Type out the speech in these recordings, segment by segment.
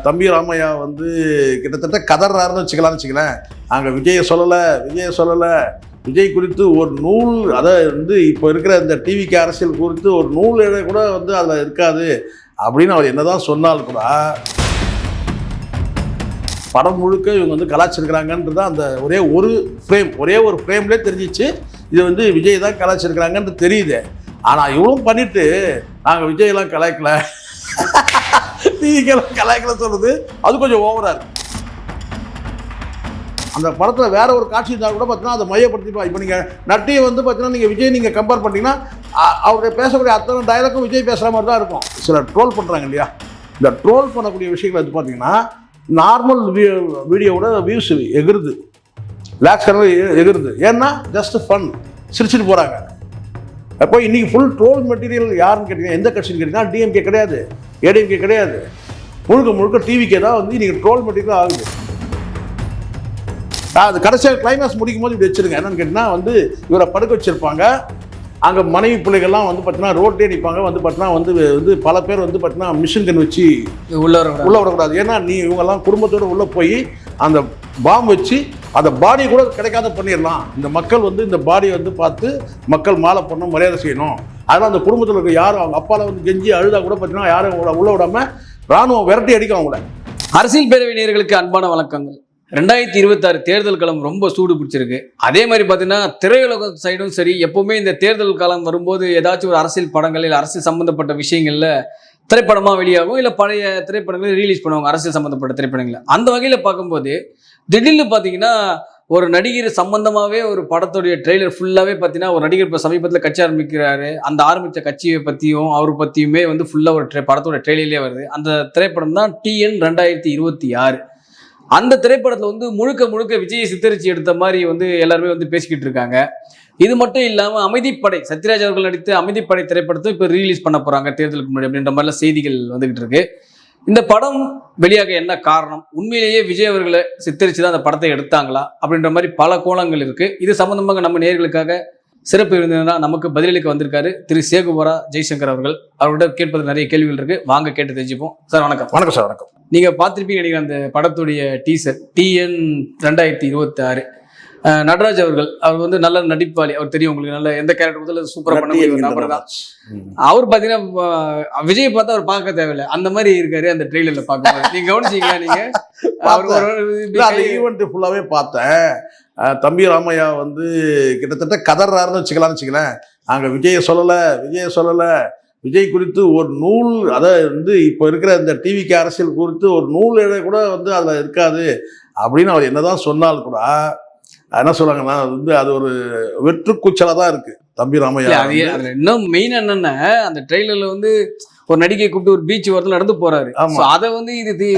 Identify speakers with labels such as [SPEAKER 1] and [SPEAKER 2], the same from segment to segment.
[SPEAKER 1] தம்பி ராமையா வந்து கிட்டத்தட்ட கதறாருன்னு வச்சுக்கலாம்னு அங்கே விஜயை சொல்லலை விஜய் குறித்து ஒரு நூல், அதை வந்து இப்போ இருக்கிற இந்த டிவிக்கு அரசியல் குறித்து ஒரு நூல் கூட வந்து அதில் இருக்காது அப்படின்னு அவர் என்னதான் சொன்னாலும் கூட படம் முழுக்க இவங்க வந்து கலாச்சிருக்கிறாங்கன்றது அந்த ஒரே ஒரு ஃப்ரேம்லேயே தெரிஞ்சிச்சு இது வந்து விஜய் தான் கலாச்சிருக்கிறாங்கன்றது தெரியுது. ஆனால் இவளும் பண்ணிட்டு நாங்கள் விஜயெல்லாம் கலாய்க்கல டிவிக்கெல்லாம் கலாய்க்கல சொல்கிறது அது கொஞ்சம் ஓவராக இருக்குது. அந்த படத்தில் வேற ஒரு காட்சி இருந்தால் கூட பார்த்தீங்கன்னா அதை மையப்படுத்திப்பா. இப்போ நீங்கள் நட்டியை வந்து பார்த்தீங்கன்னா நீங்கள் விஜய் நீங்கள் கம்பேர் பண்ணிட்டீங்கன்னா அவருடைய பேசக்கூடிய அத்தனை டயலாக்கும் விஜய் பேசுகிற மாதிரி தான் இருக்கும். சில ட்ரோல் பண்ணுறாங்க இல்லையா, இந்த ட்ரோல் பண்ணக்கூடிய விஷயங்கள் வந்து பார்த்தீங்கன்னா நார்மல் வீடியோவோட வியூஸ் எகிருது, லேக்ஸ் கணக்கில் எகிருது. ஏன்னா ஜஸ்ட் ஃபன், சிரிச்சிட்டு போகிறாங்க. அப்போ இன்றைக்கி ஃபுல் ட்ரோல் மெட்டீரியல் யாருன்னு கேட்டிங்கன்னா எந்த கட்சின்னு கேட்டிங்கன்னா டிஎம்கே கிடையாது, ஏடிஎம்கே கிடையாது, முழுக்க டிவிக்கே தான் வந்து இன்றைக்கி ட்ரோல் மெட்டீரியல் ஆகுது. அது கடைசியாக கிளைமேக்ஸ் முடிக்கும் போது இப்படி வச்சுருங்க. என்னன்னு கேட்டிங்கன்னா வந்து இவரை படுக்க வச்சுருப்பாங்க, அங்கே மனைவி பிள்ளைகள்லாம் வந்து பார்த்தீங்கன்னா ரோட்டே நிற்பாங்க. வந்து பார்த்தீங்கன்னா வந்து பல பேர் வந்து பார்த்தீங்கன்னா மிஷின் கன் வச்சு உள்ளே விடக்கூடாது. ஏன்னா இவங்கெல்லாம் குடும்பத்தோடு உள்ளே போய் அந்த பாம்பு வச்சு அந்த பாடியை கூட கிடைக்காத பண்ணிடலாம். இந்த மக்கள் வந்து இந்த பாடியை வந்து பார்த்து மக்கள் மாலை பண்ண மரியாதை செய்யணும். அதனால் அந்த குடும்பத்தில் இருக்க யாரும் அவங்க அப்பாவில் வந்து கெஞ்சி அழுதா கூட பார்த்தீங்கன்னா யாரும் உள்ள விடாமல் ராணுவம் விரட்டி அடிக்கும் அவங்கள.
[SPEAKER 2] அரசியல் பேரவை நேயர்களுக்கு அன்பான வணக்கங்கள். 2026 தேர்தல் களம் ரொம்ப சூடு பிடிச்சிருக்கு. அதே மாதிரி பார்த்தீங்கன்னா திரையுலக சைடும் சரி, எப்பவுமே இந்த தேர்தல் காலம் வரும்போது ஏதாச்சும் ஒரு அரசியல் படங்கள் இல்லை அரசியல் சம்மந்தப்பட்ட விஷயங்கள்ல திரைப்படமாக வெளியாகும், இல்லை பழைய திரைப்படங்களை ரிலீஸ் பண்ணுவாங்க அரசியல் சம்மந்தப்பட்ட திரைப்படங்களை. அந்த வகையில் பார்க்கும்போது திடீர்னு பார்த்தீங்கன்னா ஒரு நடிகர் சம்பந்தமாகவே ஒரு படத்துடைய ட்ரெய்லர் ஃபுல்லாகவே பார்த்தீங்கன்னா ஒரு நடிகர் இப்போ சமீபத்தில் கட்சி ஆரம்பிக்கிறாரு, அந்த ஆரம்பித்த கட்சியை பற்றியும் அவரை பற்றியுமே வந்து ஃபுல்லாக ஒரு படத்தோட ட்ரெய்லர்லேயே வருது. அந்த திரைப்படம் தான் TN 2026. அந்த திரைப்படத்தில் வந்து முழுக்க விஜயை சித்தரிச்சு எடுத்த மாதிரி வந்து எல்லாருமே வந்து பேசிக்கிட்டு இருக்காங்க. இது மட்டும் இல்லாமல் அமைதிப்படை, சத்யராஜ் அவர்கள் நடித்த அமைதிப்படை திரைப்படத்தை இப்போ ரிலீஸ் பண்ண போகிறாங்க தேர்தலுக்கு முன்னாடி அப்படின்ற மாதிரிலாம் செய்திகள் வந்துகிட்டு இருக்கு. இந்த படம் வெளியாக என்ன காரணம், உண்மையிலேயே விஜய் அவர்களை சித்தரிச்சு தான் அந்த படத்தை எடுத்தாங்களா அப்படின்ற மாதிரி பல கோணங்கள் இருக்கு. இது சம்பந்தமாக நம்ம நேயர்களுக்காக சிறப்பு விருந்தினராக நமக்கு பதிலளிக்க வந்திருக்காரு திரு சேகுவரா ஜெய்சங்கர் அவர்கள். அவரோட கேட்பது நிறைய கேள்விகள் இருக்கு, வாங்க கேட்டு தெரிஞ்சுப்போம். சார் வணக்கம்.
[SPEAKER 1] வணக்கம் சார். வணக்கம்.
[SPEAKER 2] நீங்க பார்த்திருப்பீங்க நினைக்கிறேன் அந்த படத்துடைய டீசர் TN 2026. நடராஜ் அவர் வந்து நல்ல நடிப்பாளி, அவர் தெரியும் உங்களுக்கு, நல்ல எந்த கேரக்டர் முதல்ல சூப்பரா பண்ணக்கூடிய நபர் தான். அவர் பாத்தீங்கன்னா விஜய் பார்த்தா அவர் பார்க்க தேவையில்லை, அந்த மாதிரி இருக்காரு அந்த ட்ரெய்லர்ல பார்க்கும்போது. நீங்க கவனிச்சீங்களா? நீங்க
[SPEAKER 1] ஈவெண்ட் ஃபுல்லாவே பார்த்தேன். தம்பி ராமையா வந்து கிட்டத்தட்ட கதறாருன்னு வச்சுக்கலாம்னு அங்கே விஜயை சொல்லலை விஜய் குறித்து ஒரு நூல், அதை வந்து இப்போ இருக்கிற இந்த டிவிக்கு அரசியல் குறித்து ஒரு நூல் கூட வந்து அதில் இருக்காது அப்படின்னு அவர் என்னதான் சொன்னாலும் கூட என்ன சொல்றாங்கன்னா வந்து அது ஒரு வெற்றுக்கூச்சலாக தான் இருக்கு தம்பி ராமையா.
[SPEAKER 2] இன்னும் மெயின் என்னன்னா அந்த ட்ரெய்லர்ல வந்து ஒரு நடிகை கூப்பிட்டு ஒரு பீச் ஓரத்தில் நடந்து போறாரு. அதை வந்து இது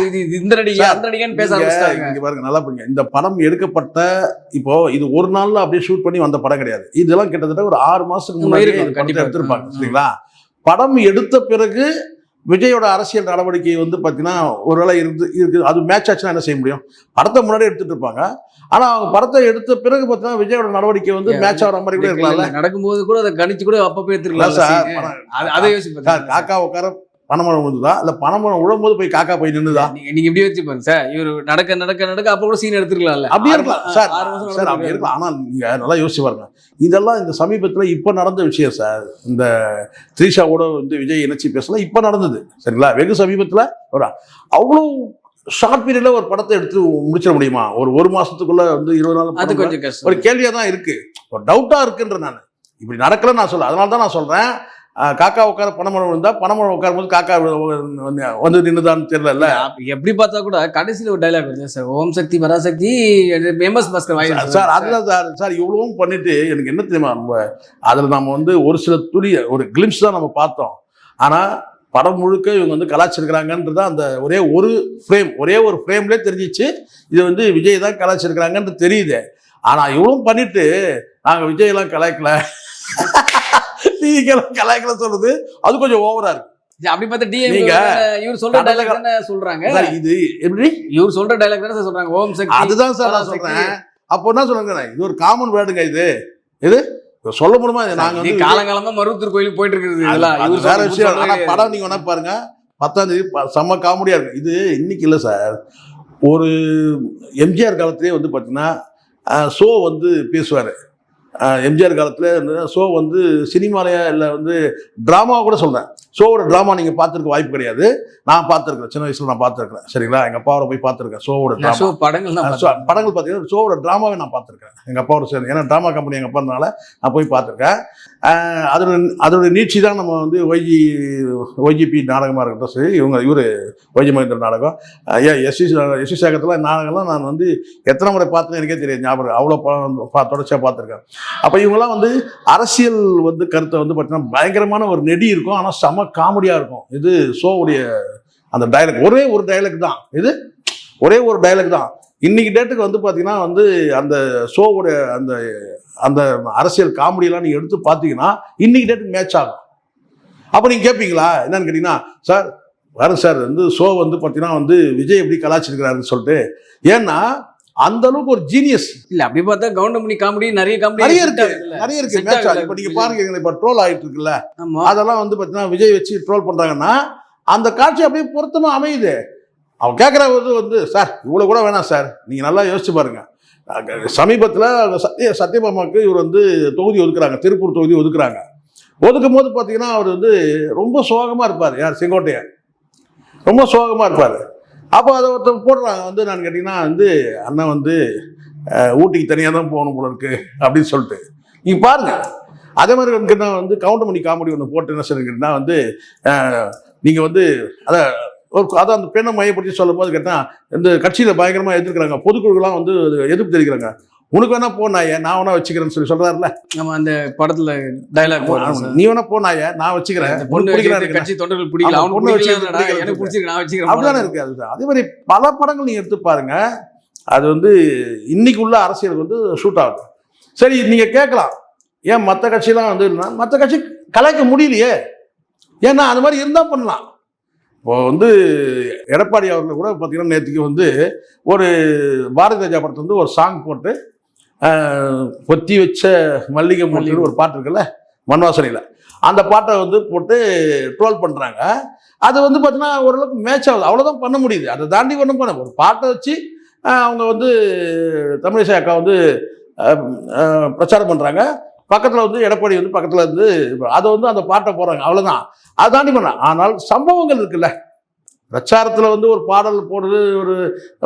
[SPEAKER 2] இந்த நடிகை அந்த நடிகைன்னு பேச ஆரம்பிச்சிட்டாங்க.
[SPEAKER 1] இங்க பாருங்க, நல்லா பாருங்க, இந்த படம் எடுக்கப்பட்ட இப்போ இது ஒரு நாள்ல அப்படியே ஷூட் பண்ணி வந்த படம் கிடையாது. இதெல்லாம் கிட்டத்தட்ட ஒரு 6 மாசத்துக்கு முன்னாடி கண்டிப்பா எடுத்திருப்பாங்க. சரிங்களா? படம் எடுத்த பிறகு விஜயோட அரசியல் நடவடிக்கை வந்து பார்த்தீங்கன்னா ஒருவேளை இருக்குது, அது மேட்ச் ஆச்சுன்னா என்ன செய்ய முடியும்? படத்தை முன்னாடி எடுத்துட்டு இருப்பாங்க. ஆனால் அவங்க படத்தை எடுத்த பிறகு பார்த்தீங்கன்னா விஜயோட நடவடிக்கை வந்து மேட்ச் ஆகிற மாதிரி கூட இருக்கலாம்ல.
[SPEAKER 2] நடக்கும்போது கூட அதை கணிச்சு கூட அப்பப்போ எடுத்துருக்கலாம் சார். அதை யோசிப்பேன் சார்.
[SPEAKER 1] காக்கா உட்கார பனைமரம் விழுந்துதா, இல்லை பனைமரம் விழும்போது போய் காக்கா போய் நின்றுதா?
[SPEAKER 2] நீங்க இப்படி வச்சு பாருங்க சார், இவர் நடக்க அப்போ கூட சீன் எடுத்துருக்கலாம்ல.
[SPEAKER 1] அப்படியே இருக்கலாம் சார். சார் அப்படி இருக்கலாம். ஆனால் நீங்க நல்லா யோசிச்சு பாருங்க, இதெல்லாம் இந்த சமீபத்தில் இப்போ நடந்த விஷயம் சார். இந்த த்ரீஷாவோட வந்து விஜய் இணைச்சி பேசலாம் இப்போ நடந்தது. சரிங்களா? வெகு சமீபத்தில் ஒரு அவ்வளோ ஷார்ட் பீரியட்ல ஒரு படத்தை எடுத்து முடிச்சிட முடியுமா? ஒரு மாசத்துக்குள்ள வந்து 20 நாள்
[SPEAKER 2] அது கொஞ்சம் கஷ்டம்.
[SPEAKER 1] ஒரு கேள்வியா தான் இருக்கு, ஒரு டவுட்டா இருக்குன்ற. நான் இப்படி நடக்கலன்னு நான் சொல்ல, அதனால தான் நான் சொல்றேன். காக்கா உட்கார பனைமரம் இருந்தா பனைமரம் உட்காரும் போது காக்கா வந்து நின்றுதான்னு தெரியல.
[SPEAKER 2] எப்படி பார்த்தா கூட கடைசியில் ஒரு டைலாக் வருது சார், ஓம் சக்தி பராசக்தி MS பாஸ்கர்
[SPEAKER 1] சார். அதுதான் சார். சார் இவ்வளவும் பண்ணிட்டு எனக்கு என்ன தெரியுமா, அதில் நம்ம வந்து ஒரு சில ஒரு கிளிம்ஸ் தான் நம்ம பார்த்தோம். ஆனால் படம் முழுக்க இவங்க வந்து கலாச்சிருக்கிறாங்கன்றது அந்த ஒரே ஒரு ஃப்ரேம்லேயே தெரிஞ்சிச்சு இது வந்து விஜய் தான் கலாச்சிருக்கிறாங்கன்றது தெரியுது. ஆனால் இவ்வளவும் பண்ணிட்டு நாங்கள் விஜயெல்லாம் கலாய்க்கல கலாய்க்கல சொல்றது அது கொஞ்சம் ஓவரா இருக்கு.
[SPEAKER 2] அப்படி பார்த்தா இவர் சொல்ற டைலாக் தானே சொல்றாங்க.
[SPEAKER 1] இது எப்படி இவர்
[SPEAKER 2] சொல்ற டைலாக் தானே சொல்றாங்க, ஓம் சக்தி.
[SPEAKER 1] அதுதான் சார் நான் சொல்றேன். அப்போ என்ன சொல்றாங்க, இது ஒரு காமன் வேர்டுங்க. இது சொல்ல முடியுமா? நாங்க வந்து
[SPEAKER 2] காலங்காலமா மருவத்தூர் கோயிலுக்கு போயிட்டு இருக்குது,
[SPEAKER 1] வேற விஷயம். ஆனா படம் நீங்க வேணா பாருங்க, 10ஆம் தேதி செம்ம காமெடியாக இருக்கும். இது இன்னைக்கு இல்லை சார், ஒரு எம்ஜிஆர் காலத்திலே வந்து பார்த்தீங்கன்னா ஷோ வந்து பேசுவார். எம்ஜிஆர் காலத்தில் ஷோ வந்து சினிமாலையா இல்லை வந்து ட்ராமா கூட சொல்கிறேன். ஷோவோட ட்ராமா நீங்கள் பார்த்துருக்க வாய்ப்பு கிடையாது. நான் பார்த்துருக்கேன், சின்ன வயசில் நான் பார்த்துருக்கேன். சரிங்களா, எங்கள் அப்பாவோட போய் பார்த்துருக்கேன் ஷோவோட ட்ராமா.
[SPEAKER 2] படங்கள்
[SPEAKER 1] பார்த்தீங்கன்னா ஷோவோட ட்ராமாவே நான் பார்த்துருக்கேன் எங்கள் அப்பாவோட சேர்ந்து. ஏன்னா ட்ராமா கம்பெனி எங்கள் அப்பானால நான் போய் பார்த்துருக்கேன். அதோட நீட்சி தான் நம்ம வந்து ஒய்ஜிபி நாடகமாக இருக்கட்டும் சரி, இவர் ஒய்ஜி மகேந்திர நாடகம், எஸ்வி சேகத்தில் நாடகம்லாம் நான் வந்து எத்தனை முறை பார்த்தேன்னு எனக்கே தெரியாது, ஞாபகம். அவ்வளோ தொடர்ச்சியாக பார்த்துருக்கேன். அப்போ இவங்கெல்லாம் வந்து அரசியல் வந்து கருத்தை வந்து பார்த்தீங்கன்னா பயங்கரமான ஒரு நெடி இருக்கும், ஆனால் செம காமெடியாக இருக்கும். இது ஷோவுடைய அந்த டைலாக், ஒரே ஒரு டைலாக் தான், இது ஒரே ஒரு டைலாக் தான். இன்னைக்கு டேட்டுக்கு வந்து பார்த்தீங்கன்னா வந்து அந்த ஷோவுடைய அந்த அந்த அரசியல் காமெடியெல்லாம் நீங்கள் எடுத்து பார்த்தீங்கன்னா இன்னைக்கு டேட்டுக்கு மேட்ச் ஆகும். அப்போ நீங்கள் கேட்பீங்களா என்னன்னு கேட்டிங்கன்னா, சார் வரும் சார் வந்து ஷோ வந்து பார்த்தீங்கன்னா வந்து விஜய் எப்படி கலாச்சிருக்கிறாருன்னு சொல்லிட்டு. ஏன்னா அந்த அளவுக்கு ஒரு ஜீனியஸ்
[SPEAKER 2] இல்ல. அப்படி பார்த்தா கவுண்டமணி காமெடி நிறைய
[SPEAKER 1] இருக்கு. இப்போ நீங்க பாருங்க, இப்போ ட்ரோல் ஆகிட்டு இருக்குல்ல, அதெல்லாம் வந்து பார்த்தீங்கன்னா விஜய் வச்சு ட்ரோல் பண்றாங்கன்னா அந்த காட்சி அப்படியே பொருத்தமா அமையுது. அவன் கேட்குறது வந்து சார் இவ்வளோ கூட வேணாம் சார், நீங்கள் நல்லா யோசிச்சு பாருங்க. சமீபத்தில் சத்யபாமாவுக்கு இவர் வந்து தொகுதி ஒதுக்குறாங்க, திருப்பூர் தொகுதி ஒதுக்குறாங்க. ஒதுக்கும் போது பார்த்தீங்கன்னா அவர் வந்து ரொம்ப சோகமாக இருப்பார். யார்? செங்கோட்டையன் ரொம்ப சோகமாக இருப்பார். அப்போ அதை ஒருத்தர் போடுறாங்க வந்து நான் கேட்டிங்கன்னா வந்து அண்ணன் வந்து ஊட்டிக்கு தனியாக தான் போகணும் போல இருக்கு அப்படின்னு சொல்லிட்டு. நீங்கள் பாருங்கள், அதே மாதிரி வந்து கவுண்டமணி காமெடி ஒன்று போட்டு என்ன சொல்லிக்கிட்டா வந்து நீங்கள் வந்து அதான் அந்த பெண்ணை மையப்படுத்தி சொல்லும் போது கேட்டால் இந்த கட்சியில் பயங்கரமாக எதிர்க்கிறாங்க, பொதுக்குழுலாம் வந்து எதிர்ப்பு தெரிவிக்கிறாங்க. உனக்கு வேணா போனாய நான் வேணா வச்சுக்கிறேன்னு சொல்லி சொல்றாருல.
[SPEAKER 2] நம்ம அந்த படத்துல டைலாக்,
[SPEAKER 1] நீ வேணா போனாய நான் வச்சுக்கிறேன்,
[SPEAKER 2] கட்சி தொண்டர்கள் பிடிக்கல, எனக்கு பிடிச்சிருக்கு நான் வச்சுக்கிறேன்,
[SPEAKER 1] அப்படிதானே இருக்கு. அதுதான். அதே மாதிரி பல படங்கள் நீங்க எடுத்து பாருங்க, அது வந்து இன்னைக்கு உள்ள அரசியலுக்கு வந்து ஷூட் ஆகுது. சரி, நீங்க கேட்கலாம் ஏன் மற்ற கட்சியெல்லாம் வந்து மற்ற கட்சி கலைக்க முடியலையே, ஏன்னா அது மாதிரி இருந்தா பண்ணலாம். இப்போ வந்து எடப்பாடி அவர்கள் கூட பார்த்தீங்கன்னா நேற்றுக்கு வந்து ஒரு பாரதிய ஜனதா படத்தை வந்து ஒரு சாங் போட்டு பொத்தி வச்ச மல்லிகை மல்லிகை ஒரு பாட்டு இருக்குல்ல மண்வாசனையில், அந்த பாட்டை வந்து போட்டு ட்ரோல் பண்ணுறாங்க. அது வந்து பார்த்தீங்கன்னா ஓரளவுக்கு மேட்ச் ஆகுது, அவ்வளோதான் பண்ண முடியுது. அதை தாண்டி ஒன்றும் பண்ண ஒரு பாட்டை வச்சு அவங்க வந்து தமிழிசை அக்கா வந்து பிரச்சாரம் பண்ணுறாங்க. பக்கத்தில் வந்து எடப்பாடி வந்து பக்கத்தில் இருந்து அதை வந்து அந்த பாட்டை போடுறாங்க, அவ்வளோதான். அதை தாண்டி பண்ணலாம். ஆனால் சம்பவங்கள் இருக்குல்ல, பிரச்சாரத்தில் வந்து ஒரு பாடல் போடுறது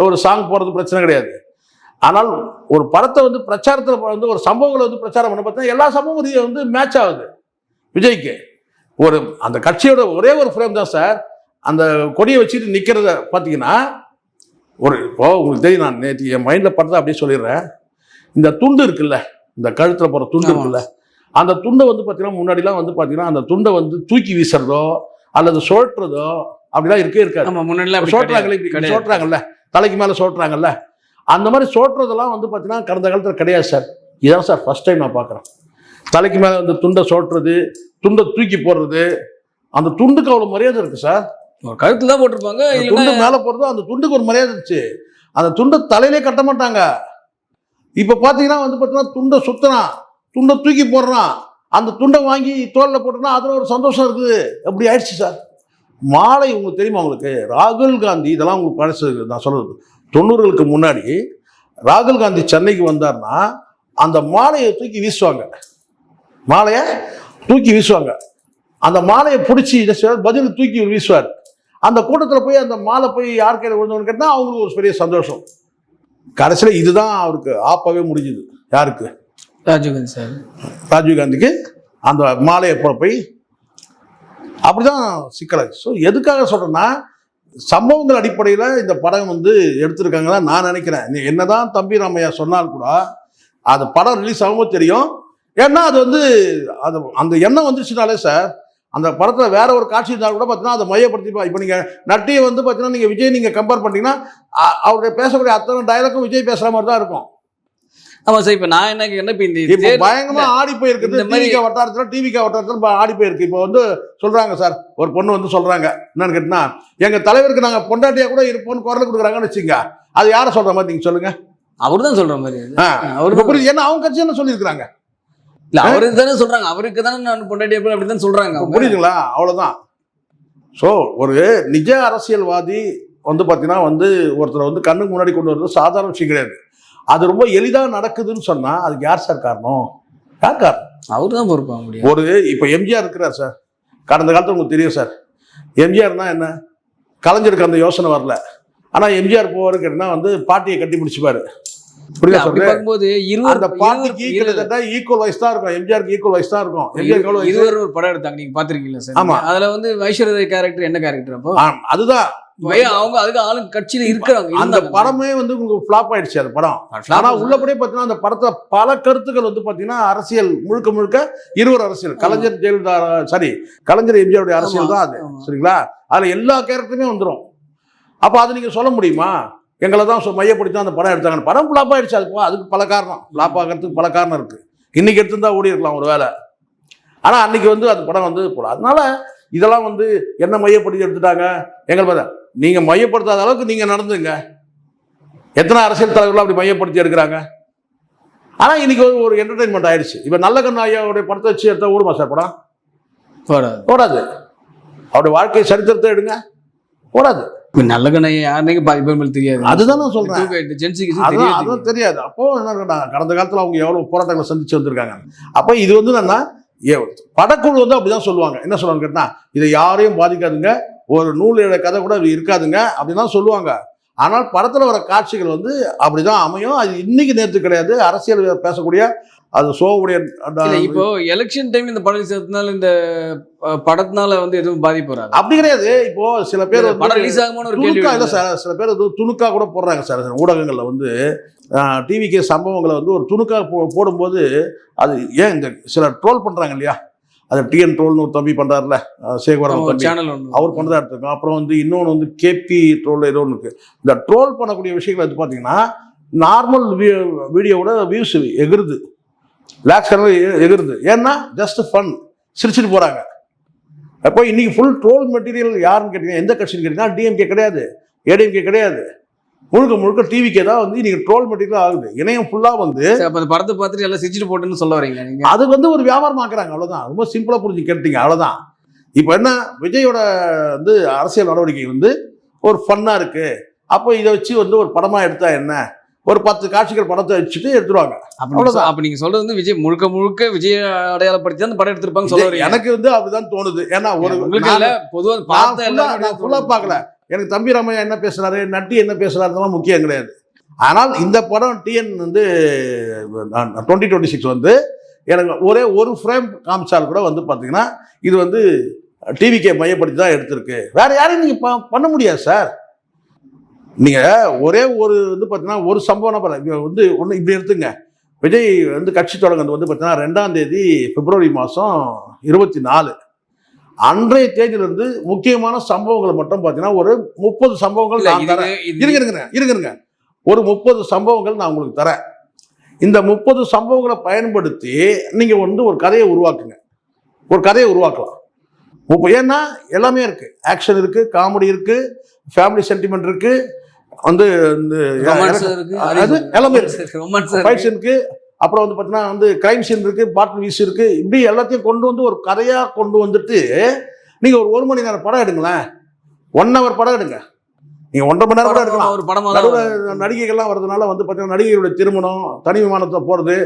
[SPEAKER 1] ஒரு சாங் போடுறது பிரச்சனை கிடையாது. ஆனால் ஒரு படத்தை வந்து பிரச்சாரத்தில் வந்து ஒரு சம்பவங்களை வந்து பிரச்சாரம் பண்ண பார்த்தா எல்லா சம்பவமும் வந்து மேட்ச் ஆகுது விஜய்க்கு. ஒரு அந்த கட்சியோட ஒரே ஒரு ஃப்ரேம் தான் சார், அந்த கொடியை வச்சுட்டு நிற்கிறத பார்த்தீங்கன்னா இப்போ உங்களுக்கு தெரியும், நான் நேற்று என் மைண்டில் படுறத அப்படியே சொல்லிடுறேன். இந்த துண்டு இருக்குல்ல, இந்த கழுத்தில் போகிற துண்டு இருக்குல்ல, அந்த துண்டை வந்து பார்த்தீங்கன்னா முன்னாடிலாம் வந்து பார்த்தீங்கன்னா அந்த துண்டை வந்து தூக்கி வீசுறதோ அல்லது சோட்டுறதோ அப்படிலாம் இருக்காது. சோட்டுறாங்கல்ல, தலைக்கு மேலே சோட்டுறாங்கல்ல, அந்த மாதிரி சோட்டுறதெல்லாம் வந்து பார்த்தீங்கன்னா கடந்த காலத்தில் கிடையாது சார். இதுதான் சார் ஃபர்ஸ்ட் டைம் நான் பார்க்குறேன். தலைக்கு மேலே வந்து துண்டை சோட்டுறது, துண்டை தூக்கி போடுறது, அந்த துண்டுக்கு அவ்வளோ மரியாதை இருக்குது சார்.
[SPEAKER 2] கழுத்துல தான் போட்டிருப்பாங்க,
[SPEAKER 1] துண்டு மேலே போடுறது, அந்த துண்டுக்கு ஒரு மரியாதை இருந்துச்சு. அந்த துண்டை தலையிலே கட்ட மாட்டாங்க. இப்போ பார்த்தீங்கன்னா வந்து பார்த்தீங்கன்னா துண்டை சுத்தறான், துண்டை தூக்கி போடுறான், அந்த துண்டை வாங்கி தோலில் போட்டோன்னா அதில் ஒரு சந்தோஷம் இருக்குது. எப்படி ஆயிடுச்சு சார். மாலை உங்களுக்கு தெரியுமா? உங்களுக்கு ராகுல் காந்தி, இதெல்லாம் உங்களுக்கு பழசு நான் சொல்கிறது, 90களுக்கு முன்னாடி ராகுல் காந்தி சென்னைக்கு வந்தார்னா அந்த மாலையை தூக்கி வீசுவாங்க, மாலையை தூக்கி வீசுவாங்க. அந்த மாலையை பிடிச்சி பதில் தூக்கி வீசுவார். அந்த கூட்டத்தில் போய் அந்த மாலை போய் யார் கையில் விழுந்தவன்னு கேட்டால் அவங்களுக்கு ஒரு பெரிய சந்தோஷம். கடைசியில் இதுதான் அவருக்கு ஆப்பாவே முடிஞ்சுது. யாருக்கு?
[SPEAKER 2] ராஜீவ்காந்தி சார்.
[SPEAKER 1] ராஜீவ்காந்திக்கு அந்த மாலையை போய் அப்படிதான் சிக்கலாச்சு. ஸோ எதுக்காக சொல்கிறேன்னா, சம்பவங்கள் அடிப்படையில் இந்த படம் வந்து எடுத்திருக்காங்க தான் நான் நினைக்கிறேன். என்னதான் தம்பி ராமையா சொன்னால் கூட அது படம் ரிலீஸ் ஆகும்போது தெரியும். ஏன்னா அது வந்து அந்த எண்ணம் வந்துருச்சுனாலே சார், அந்த படத்தில் வேற ஒரு காட்சி இருந்தால் கூட பார்த்தீங்கன்னா அதை மையப்படுத்திப்பா. இப்போ நீங்கள் நட்டியை வந்து பார்த்தீங்கன்னா நீங்கள் விஜய் நீங்கள் கம்பேர் பண்ணிட்டீங்கன்னா அவருடைய பேசக்கூடிய அத்தனை டயலாக்கும் விஜய் பேசுகிற மாதிரி தான் இருக்கும்.
[SPEAKER 2] ஆமாம் சார். இப்போ நான் என்ன கேட்குறேன்,
[SPEAKER 1] இப்போ பயங்கரமாக ஆடி போயிருக்குது டிவிகா வட்டாரத்தில் ஆடி போயிருக்கு. இப்போ வந்து சொல்கிறாங்க சார், ஒரு பொண்ணு வந்து சொல்கிறாங்க என்னன்னு கேட்டினா, எங்கள் தலைவருக்கு நாங்கள் பொண்டாட்டியாக கூட இருப்போம்னு குரல் கொடுக்குறாங்கன்னு வச்சுங்க. அது யாரை சொல்கிற மாதிரி நீங்கள் சொல்லுங்கள்?
[SPEAKER 2] அவர் தான் சொல்கிற மாதிரி.
[SPEAKER 1] அவருக்கு புரியுது, ஏன்னா அவங்க கட்சி என்ன சொல்லியிருக்கிறாங்க.
[SPEAKER 2] இல்ல அவருக்கு தானே சொல்றாங்க, அவருக்கு தானே நான் பொண்டாட்டி அப்படி தான் சொல்றாங்க.
[SPEAKER 1] புரியுதுங்களா? அவ்வளவுதான். ஸோ ஒரு நிஜ அரசியல்வாதி வந்து பார்த்தீங்கன்னா வந்து ஒருத்தரை வந்து கண்ணுக்கு முன்னாடி கொண்டு வரது சாதாரண விஷயம் கிடையாது. அது ரொம்ப எளிதாக நடக்குதுன்னு சொன்னால் அதுக்கு யார் சார் காரணம்? யார் காரணம்?
[SPEAKER 2] அவர் தான் பொறுப்பாக முடியும்.
[SPEAKER 1] ஒரு இப்போ எம்ஜிஆர் இருக்கிறார் சார். கடந்த காலத்தில் உங்களுக்கு தெரியும் சார், எம்ஜிஆர்னா என்ன, கலைஞருக்கு அந்த யோசனை வரல. ஆனால் எம்ஜிஆர் போவாரு கேட்டீங்கன்னா வந்து பாட்டியை கட்டி பிடிச்சிப்பாரு. புரியுதா சொல்றேன்? அந்த பாட்டிக்கு கிட்டத்தட்ட ஈக்குவல் வயசு தான் இருக்கும். எம்ஜிஆருக்கு ஈக்குவல் வயசு தான் இருக்கும்.
[SPEAKER 2] எம்ஜிஆர் ஒரு படம் எடுத்தாங்க, நீங்க பாத்திருக்கீங்களா சார்? ஆமா. அதுல வந்து ஐஸ்வர்யா கேரக்டர் என்ன கேரக்டர்? அப்போ அதுதான் அவங்க அதுக்கு ஆளுங்க கட்சியில இருக்கிறாங்க. அந்த படமே வந்து உங்களுக்கு ஃபிளாப் ஆயிடுச்சு அந்த படம். ஆனா உள்ளபடியே பாத்தீங்கன்னா அந்த படத்துல பல கருத்துக்கள் வந்து பாத்தீங்கன்னா அரசியல் முழுக்க முழுக்க இருவர் அரசியல். கலைஞர் ஜெயலலிதா கலைஞர் எம்ஜிஆருடைய அரசியல் தான் அது. சரிங்களா? அதுல எல்லா கேரக்டருமே வந்துடும். அப்ப அதை நீங்க சொல்ல முடியுமா எங்களை தான் மையப்படுத்தி தான் அந்த படம் எடுத்தாங்க? படம் ஃபிளாப் ஆயிடுச்சு. அதுக்கு பல காரணம், ஃபிளாப் ஆகிறதுக்கு பல காரணம் இருக்கு. இன்னைக்கு எடுத்துருந்தா ஓடி இருக்கலாம் ஒரு வேலை. ஆனா அன்னைக்கு வந்து அந்த படம் வந்து போல. அதனால இதெல்லாம் வந்து என்ன மையப்படுத்தி எடுத்துட்டாங்க எங்களை பார்த்தா. நீங்க மையப்படுத்தாத அளவுக்கு நீங்க நடந்துங்க. எத்தனை அரசியல் தலைவர்கள் அப்படி மையப்படுத்தி எடுக்கிறாங்க. ஆனா இன்னைக்கு ஒரு என்டர்டைன்மெண்ட் ஆயிடுச்சு. இப்ப நல்ல கண்ணு ஐயாவுடைய படத்தை வச்சு எடுத்தா ஓடுமா சார் படம்? ஓடாது. அவருடைய வாழ்க்கை சரித்திரத்தை எடுங்க, ஓடாது. நல்ல கண்ணை யாருன்னு பாதி பேர் தெரியாது. அதுதான் நான் சொல்றேன், அதுவும் தெரியாது. அப்போ என்ன கடந்த காலத்துல அவங்க எவ்வளவு போராட்டங்களை சந்திச்சு வந்திருக்காங்க. அப்ப இது வந்து என்னன்னா படக்குழு வந்து அப்படிதான் சொல்லுவாங்க. என்ன சொல்லுவாங்க கேட்டா, இதை யாரையும் பாதிக்காதுங்க, ஒரு நூலோட கதை கூட இருக்காதுங்க அப்படின்னு தான் சொல்லுவாங்க. ஆனால் படத்துல வர காட்சிகள் வந்து அப்படிதான் அமையும். அது இன்னைக்கு நேற்று கிடையாது. அரசியல் பேசக்கூடிய அது சோவுடைய இப்போ எலெக்ஷன் டைம் இந்த படம் சேர்த்தனால இந்த படத்தினால வந்து எதுவும் பாதிப்பு வராது அப்படி கிடையாது. இப்போ சில பேர் படம் ரிலீஸ் ஆகுமான ஒரு கேள்வி இல்லை சார். சில பேர் வந்து துணுக்கா கூட போடுறாங்க சார் ஊடகங்கள்ல வந்து டிவிக்கு சம்பவங்களை வந்து ஒரு துணுக்கா போடும்போது அது ஏன் இந்த சில ட்ரோல் பண்றாங்க இல்லையா? அது டிஎன் ட்ரோல்னு ஒரு தம்பி பண்றாருல, சேகவரம் அவர் பண்ணதா எடுத்துருக்கோம். அப்புறம் வந்து இன்னொன்று வந்து கேபி ட்ரோல் ஏதோ ஒன்று இருக்கு. இந்த ட்ரோல் பண்ணக்கூடிய விஷயங்கள் வந்து பார்த்தீங்கன்னா நார்மல் வீடியோவோட வியூஸ் எகிருது, லேக்ஸ் கணக்கில் எகிருது. ஏன்னா ஜஸ்ட் ஃபன், சிரிச்சுட்டு போறாங்க. அப்போ இன்னைக்கு ஃபுல் ட்ரோல் மெட்டீரியல் யாருன்னு கேட்டீங்கன்னா எந்த கட்சின்னு கேட்டீங்கன்னா டிஎம்கே கிடையாது, ஏடிஎம்கே கிடையாது, முழுக்க முழுக்க டிவிக்கே தான் வந்து இன்னைக்கு ட்ரோல் மெட்டீரியல் ஆகுது. இணையம் ஃபுல்லா வந்து படத்தை பார்த்துட்டு எல்லாம் சிரிச்சுட்டு போட்டுன்னு சொல்ல வரீங்க நீங்க. அது வந்து ஒரு வியாபாரம் ஆக்குறாங்க, அவ்வளவுதான். ரொம்ப சிம்பிளா புரிஞ்சு கேட்டீங்க, அவ்வளவுதான். இப்போ என்ன விஜயோட வந்து அரசியல் நடவடிக்கை வந்து ஒரு ஃபன்னா இருக்கு. அப்போ இதை வச்சு வந்து ஒரு படமா எடுத்தா என்ன, ஒரு 10 காட்சிகள் படத்தை வச்சுட்டு எடுத்துருவாங்க, அவ்வளவுதான். அப்ப நீங்க சொல்றது வந்து விஜய் முழுக்க முழுக்க விஜய் அடையாளப்படுத்தி தான் படம் எடுத்திருப்பாங்க சொல்ல வரீங்க. எனக்கு வந்து அப்படிதான் தோணுது. ஏன்னா ஒரு பொதுவாக ஃபுல்லா பார்க்கல. எனக்கு தம்பி ராமையா என்ன பேசுறாரு, நட்டி என்ன பேசுறாருலாம் முக்கியம் கிடையாது. ஆனால் இந்த படம் டிஎன் வந்து 2026 வந்து எனக்கு ஒரே ஒரு ஃப்ரேம் காமிச்சால் கூட வந்து பார்த்தீங்கன்னா இது வந்து டிவிக்கே மையப்படுத்தி தான் எடுத்திருக்கு. வேற யாரையும் நீங்க பண்ண முடியாது சார். நீங்க ஒரே ஒரு வந்து பார்த்தீங்கன்னா ஒரு சம்பவம் வந்து ஒன்று இப்படி எடுத்துங்க. விஜய் வந்து கட்சி தொடங்குறது வந்து பார்த்தீங்கன்னா 2ஆம் தேதி பிப்ரவரி மாதம் 24. அன்றைய தேதியிலிருந்து முக்கியமான சம்பவங்களை மட்டும் பார்த்தீங்கன்னா ஒரு 30 சம்பவங்கள் நான் தரேன். இருங்க ஒரு 30 சம்பவங்கள் நான் உங்களுக்கு தரேன். இந்த 30 சம்பவங்களை பயன்படுத்தி நீங்க வந்து ஒரு கதையை உருவாக்குங்க, ஒரு கதையை உருவாக்கலாம். ஏன்னா எல்லாமே இருக்கு, ஆக்ஷன் இருக்கு, காமெடி இருக்கு, ஃபேமிலி சென்டிமெண்ட் இருக்கு, வந்து எல்லாமே இருக்கு. அப்புறம் வந்து பார்த்தீங்கன்னா வந்து கிரைம் சீன் இருக்கு, பாட்டில் வீஸ் இருக்கு. இப்படி எல்லாத்தையும் கொண்டு வந்து ஒரு கதையா கொண்டு வந்துட்டு நீங்க ஒரு 1 மணி நேரம் படம் எடுங்களேன், 1 hour படம் எடுங்க. நீங்க 1.5 மணி நேரம் கூட எடுக்கலாம். ஒரு படம் நடிகைகள்லாம் வரதுனால வந்து பார்த்தீங்கன்னா நடிகைகளுடைய திருமணம், தனி விமானத்தை போறது,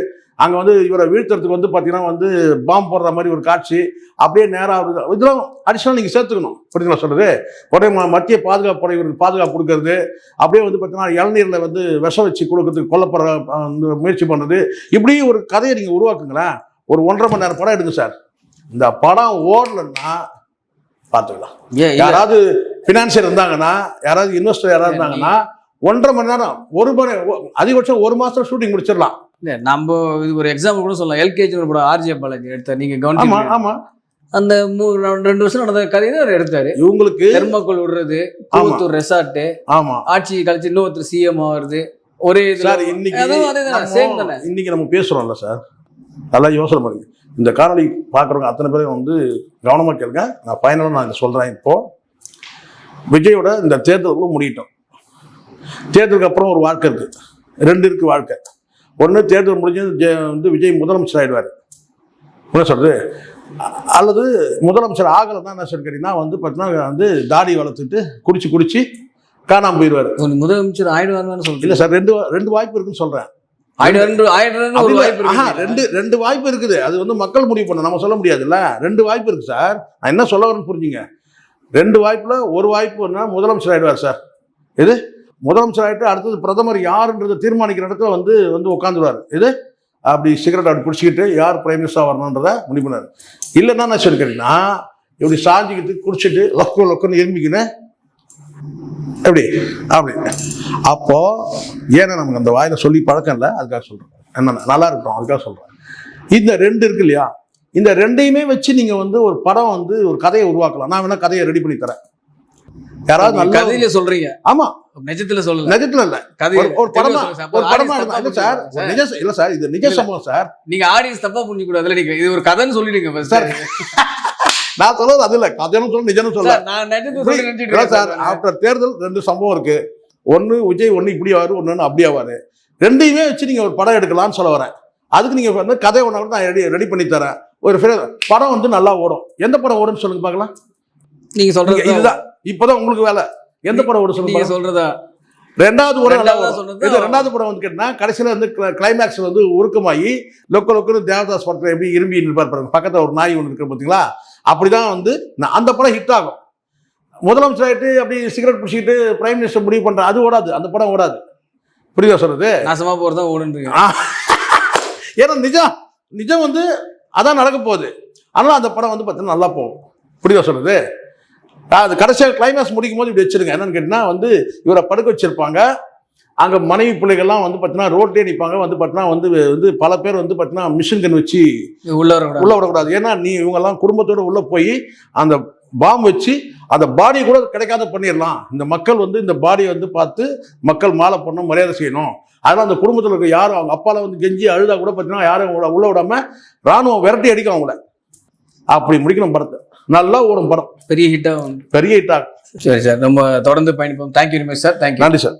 [SPEAKER 2] அங்கே வந்து இவரை வீழ்த்துறதுக்கு வந்து பார்த்தீங்கன்னா வந்து பாம்பு போடுற மாதிரி ஒரு காட்சி, அப்படியே நேராக இதெல்லாம் அடிஷனல் நீங்கள் சேர்த்துக்கணும். புரியுதுங்களா சொல்றது? உடனே மத்திய பாதுகாப்பு படை இவருக்கு பாதுகாப்பு கொடுக்கறது, அப்படியே வந்து பார்த்தீங்கன்னா இளநீரில் வந்து விஷம் வச்சு கொடுக்கறதுக்கு கொல்லப்படுற முயற்சி பண்ணுறது, இப்படி ஒரு கதையை நீங்கள் உருவாக்குங்களேன். ஒரு 1.5 மணி நேரம் படம் எடுங்க சார். இந்த படம் ஓடலன்னா பார்த்துக்கலாம். யாராவது ஃபினான்சியர் இருந்தாங்கன்னா, யாராவது இன்வெஸ்டர் யாராவது இருந்தாங்கன்னா 1.5 மணி நேரம், அதிகபட்சம் 1 மாதம் ஷூட்டிங் முடிச்சிடலாம். இல்லை நம்ம இது ஒரு எக்ஸாம்பிள் கூட சொல்லலாம். எல்கேஜி ஒரு படம் ஆர்ஜே பாலாஜி எடுத்தார், நீங்கள் கவனிச்சு. ஆமாம், அந்த 2 வருஷம் நடந்த கதையை அவர் எடுத்தாரு. இவங்களுக்கு தெர்மாக்கோல் விடுறது, கோயம்புத்தூர் ரெசார்ட்டு, ஆமாம், ஆட்சி கழிச்சு இன்னொருத்தர் சிஎம் ஆகுறது, ஒரே சார். இன்னைக்கு நம்ம பேசுறோம்ல சார், நல்லா யோசனை பண்ணுங்க. இந்த காணொலி பார்க்குறவங்க அத்தனை பேரும் வந்து கவனமாக கேளுங்க. நான் ஃபைனலாக நான் இதை சொல்கிறேன். இப்போ விஜயோட இந்த தேர்தலுக்குள்ள முடியட்டும். தேர்தலுக்கு அப்புறம் ஒரு வாழ்க்கை இருக்கு, 2 இருக்கு வாழ்க்கை. ஒன்று, தேர்தல் முடிஞ்சு வந்து விஜய் முதலமைச்சர் ஆகிடுவார். என்ன சொல்றது,
[SPEAKER 1] அல்லது முதலமைச்சர் ஆகலைன்னா என்ன சொல்லி கேட்டீங்கன்னா வந்து பார்த்தீங்கன்னா வந்து தாடி வளர்த்துட்டு குடிச்சு காணாமல் போயிடுவார்.
[SPEAKER 2] முதலமைச்சர் ஆயிடுவாருன்னு சொல்றீங்க?
[SPEAKER 1] இல்லை சார், ரெண்டு வாய்ப்பு இருக்குன்னு சொல்கிறேன். ரெண்டு வாய்ப்பு இருக்குது. அது வந்து மக்கள் முடிவு பண்ண, நம்ம சொல்ல முடியாதுல்ல. 2 வாய்ப்பு இருக்கு சார். நான் என்ன சொல்ல வரேன்னு புரிஞ்சுங்க. 2 வாய்ப்புல ஒரு வாய்ப்பு முதலமைச்சர் ஆயிடுவார் சார். இது முதலமைச்சர் ஆகிட்டு அடுத்தது பிரதமர் யாருன்றதை தீர்மானிக்கிற இடத்துல வந்து உட்காந்துருவார். இது அப்படி சிகரெட் அப்படி குடிச்சிக்கிட்டு யார் பிரைம் மினிஸ்டராக வரணுன்றதை முடிவு பண்ணார். இல்லைன்னா நான் சொல்லி கேட்டீங்கன்னா இப்படி சாஞ்சிக்கிட்டு குடிச்சிட்டு லொக்குன்னு எலும்பிக்கின்னு எப்படி அப்படி. அப்போ ஏன்னா நமக்கு அந்த வாயில சொல்லி பழக்கம் இல்லை, அதுக்காக சொல்றேன். என்ன நல்லா இருக்கட்டும், அதுக்காக சொல்றேன். இந்த 2 இருக்கு இல்லையா, இந்த 2ஐயுமே வச்சு நீங்க வந்து ஒரு படம் வந்து ஒரு கதையை உருவாக்கலாம். நான் வேணா கதையை ரெடி பண்ணி தரேன். யாராவது நல்ல
[SPEAKER 2] கதையில சொல்றீங்க?
[SPEAKER 1] ஆமா,
[SPEAKER 2] நிஜத்துல சொல்லல.
[SPEAKER 1] நிஜத்துல இல்ல, ஒரு படமா இல்ல சார். இல்ல சார், இது நிஜ சம்பவம் சார்.
[SPEAKER 2] நீங்க ஆடியன்ஸ் தப்பா புரிஞ்சுக்க கூடாதுல. நீங்க இது ஒரு கதைன்னு சொல்லிடுங்க சார்.
[SPEAKER 1] நான் சொல்றது அது இல்ல, கதைன்னு சொல்ல நிஜம்னு சொல்ல சார். ஆஃப்டர் தேர்தல் 2 சம்பவம் இருக்கு. ஒன்னு விஜய் ஒன்னு இப்படி ஆவாரு, ஒன்னு அப்படி ஆவாரு. 2ஐயுமே வச்சு நீங்க ஒரு படம் எடுக்கலாம்னு சொல்ல வரேன். அதுக்கு நீங்க வந்து கதை ஒண்ணா கூட நான் ரெடி பண்ணி தரேன். ஒரு படம் வந்து நல்லா ஓடும். எந்த படம் ஓடுன்னு சொல்லுங்க பார்க்கலாம். நீங்க சொல்றது இதுதான். இப்பதான் உங்களுக்கு வேலை. எந்த படம் ஓடும் சொல்லுங்க. நீங்க சொல்றதா ரெண்டாவது படம் வந்து கேட்டா கடைசியில வந்து கிளைமேக்ஸ் வந்து உருக்கமாகி லொக்குன்னு தேவதாஸ் படத்துல எப்படி இரும்பி இருப்பார் பாருங்க, பக்கத்துல ஒரு நாய் ஒன்று இருக்கு பார்த்தீங்களா, அப்படிதான் வந்து அந்த படம் ஹிட் ஆகும். முதலமைச்சர் ஆகிட்டு அப்படி சிகரெட் பிடிச்சிக்கிட்டு பிரைம் மினிஸ்டர் முடிவு பண்ற அது ஓடாது, அந்த படம் ஓடாது. புரியுதா சொல்றது? நாசமா போறதா ஓடுங்க. ஏன்னா நிஜம் வந்து அதான் நடக்க போகுது. அதனால அந்த படம் வந்து பார்த்தீங்கன்னா நல்லா போகும். புரியுதா சொல்றது? அது கடைசியாக கிளைமேக்ஸ் முடிக்கும் போது இப்படி வச்சிருங்க. என்னன்னு கேட்டீங்கன்னா வந்து இவரை படுக்க வச்சிருப்பாங்க. அங்கே மனைவி பிள்ளைகள்லாம் வந்து பார்த்தீங்கன்னா ரோட்லேயே நிற்பாங்க. வந்து பார்த்தீங்கன்னா வந்து பல பேர் வந்து பார்த்தீங்கன்னா மிஷின் கன் வச்சு உள்ள விடக்கூடாது. ஏன்னா இவங்கெல்லாம் குடும்பத்தோடு உள்ளே போய் அந்த பாம்பு வச்சு அந்த பாடியை கூட கிடைக்காத பண்ணிடலாம். இந்த மக்கள் வந்து இந்த பாடியை வந்து பார்த்து மக்கள் மாலை பண்ணணும், மரியாதை செய்யணும். அதனால் அந்த குடும்பத்தில் இருக்க யாரும் அவங்க அப்பால வந்து கெஞ்சி அழுதா கூட பார்த்தீங்கன்னா யாரும் உள்ள விடாம ராணுவம் விரட்டி அடிக்கும் அவங்கள. அப்படி முடிக்கணும் படத்தை. நல்லா ஓடும் படம். பெரிய ஹிட் ஆகும். சரி சார், நம்ம தொடர்ந்து பயணிப்போம். Thank you very much sir. Thank you. நன்றி சார்.